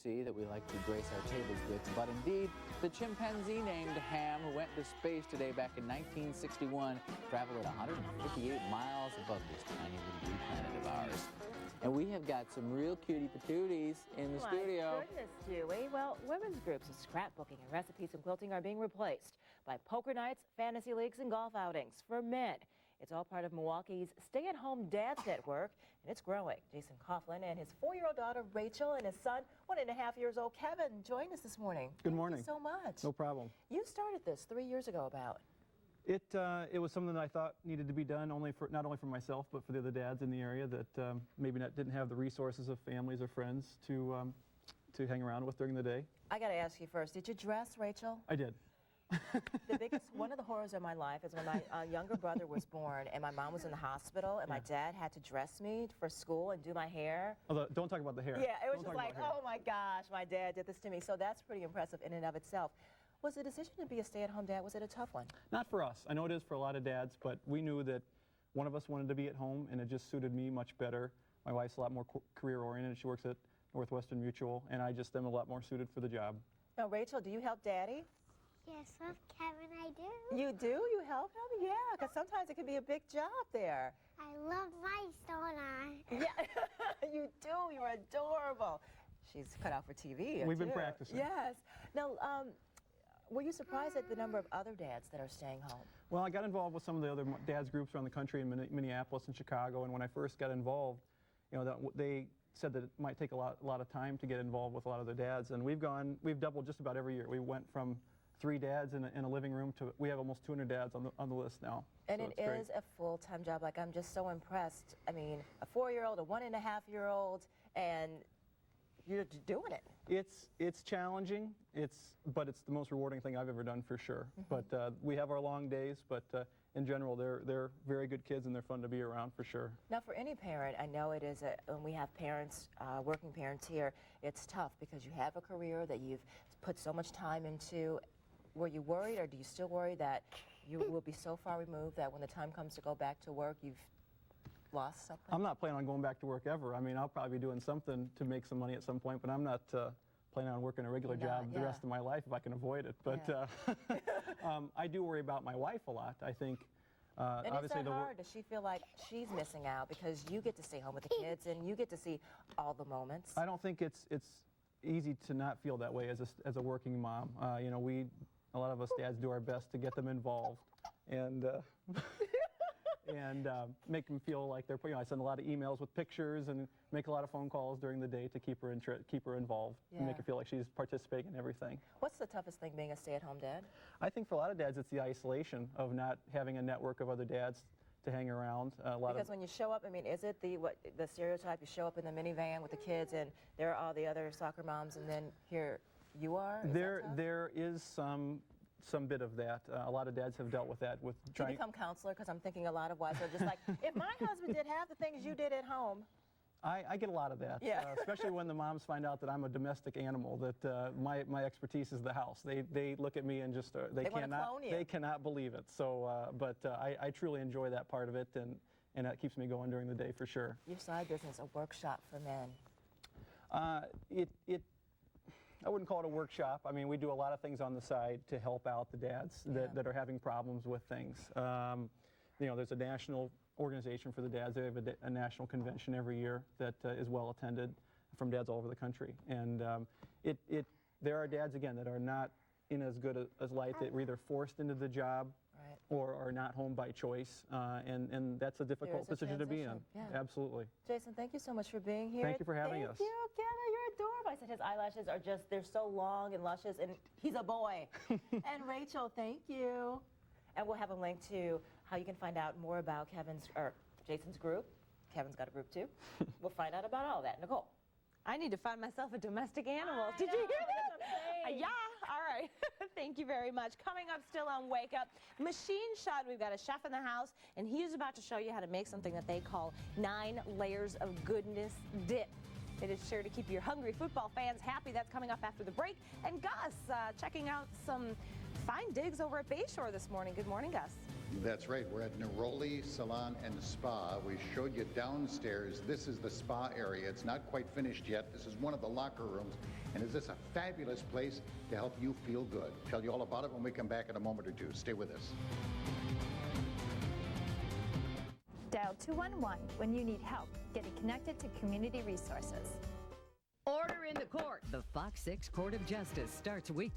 see that we like to grace our tables with. But indeed, the chimpanzee named Ham, who went to space today back in 1961, traveled at 158 miles above this tiny little blue planet of ours. And we have got some real cutie patooties in the studio. My goodness, Dewey. Well, women's groups of scrapbooking and recipes and quilting are being replaced by poker nights, fantasy leagues, and golf outings for men. It's all part of Milwaukee's Stay-at-Home Dads Network, and it's growing. Jason Coughlin and his 4-year-old daughter, Rachel, and his son, 1.5 years old, Kevin, joined us this morning. Good morning. Thank you so much. No problem. You started this 3 years ago about. It was something that I thought needed to be done not only for myself, but for the other dads in the area that maybe didn't have the resources of families or friends to hang around with during the day. I got to ask you first, did you dress, Rachel? I did. One of the horrors of my life is when my younger brother was born and my mom was in the hospital and my dad had to dress me for school and do my hair. Although, don't talk about the hair. Yeah, it was just like, oh my gosh, my dad did this to me. So that's pretty impressive in and of itself. Was the decision to be a stay-at-home dad, was it a tough one? Not for us. I know it is for a lot of dads, but we knew that one of us wanted to be at home, and it just suited me much better. My wife's a lot more career-oriented. She works at Northwestern Mutual, and I just am a lot more suited for the job. Now, Rachel, do you help Daddy? Yes, with Kevin, I do. You do? You help him? Yeah, because sometimes it can be a big job there. I love mice, don't I? Yeah, you do. You're adorable. She's cut out for TV. We've been practicing. Yes. Now, were you surprised at the number of other dads that are staying home? Well, I got involved with some of the other dads groups around the country in Minneapolis and Chicago, and when I first got involved, they said that it might take a lot of time to get involved with a lot of the dads, and we've doubled just about every year. We went from 3 dads in a living room to we have almost 200 dads on the list now. And so it is a full-time job. Like, I'm just so impressed. I mean, a 4-year-old, a 1.5-year-old, and you're doing it. It's challenging, but it's the most rewarding thing I've ever done for sure. Mm-hmm. But we have our long days, but in general, they're very good kids and they're fun to be around for sure. Now, for any parent, I know it is when we have parents, working parents here, it's tough because you have a career that you've put so much time into. Were you worried, or do you still worry that you will be so far removed that when the time comes to go back to work, you've lost something? I'm not planning on going back to work ever. I mean, I'll probably be doing something to make some money at some point, but I'm not planning on working a regular job the rest of my life if I can avoid it. But I do worry about my wife a lot. I think and obviously is that hard? Does she feel like she's missing out because you get to stay home with the kids and you get to see all the moments? I don't think it's easy to not feel that way as a working mom. A lot of us dads do our best to get them involved and make them feel like they're. I send a lot of emails with pictures and make a lot of phone calls during the day to keep her involved and make her feel like she's participating in everything. What's the toughest thing being a stay-at-home dad? I think for a lot of dads, it's the isolation of not having a network of other dads to hang around. Because when you show up, I mean, is it the stereotype? You show up in the minivan with the kids, and there are all the other soccer moms, and then here you are. There is some bit of that. A lot of dads have dealt with that. Do you become counselor? Because I'm thinking a lot of wives are just like, if my husband did half the things you did at home. I get a lot of that, especially when the moms find out that I'm a domestic animal, that my expertise is the house. They look at me and just they cannot believe it. So, but I truly enjoy that part of it, and that keeps me going during the day for sure. Your side business, a workshop for men. I wouldn't call it a workshop. I mean, we do a lot of things on the side to help out the dads that are having problems with things. There's a national organization for the dads. They have a national convention every year that is well attended from dads all over the country. And there are dads, again, that are not in as good a light, that were either forced into the job or are not home by choice. And that's a difficult position to be in. Yeah. Absolutely. Jason, thank you so much for being here. Thank you for having us. Thank you, Kevin. You're adorable. I said his eyelashes are just, they're so long and luscious, and he's a boy. And Rachel, thank you. And we'll have a link to how you can find out more about Jason's group. Kevin's got a group too. We'll find out about all that. Nicole. I need to find myself a domestic animal. Did you hear that? Yeah, all right. Thank you very much. Coming up still on Wake Up, Machine Shot. We've got a chef in the house, and he's about to show you how to make something that they call 9 layers of goodness dip. It is sure to keep your hungry football fans happy. That's coming up after the break. And Gus checking out some fine digs over at Bayshore this morning. Good morning, Gus. That's right. We're at Neroli Salon and Spa. We showed you downstairs. This is the spa area. It's not quite finished yet. This is one of the locker rooms. And is this a fabulous place to help you feel good? Tell you all about it when we come back in a moment or two. Stay with us. Dial 211 when you need help getting connected to community resources. Order in the court. The Fox 6 Court of Justice starts week.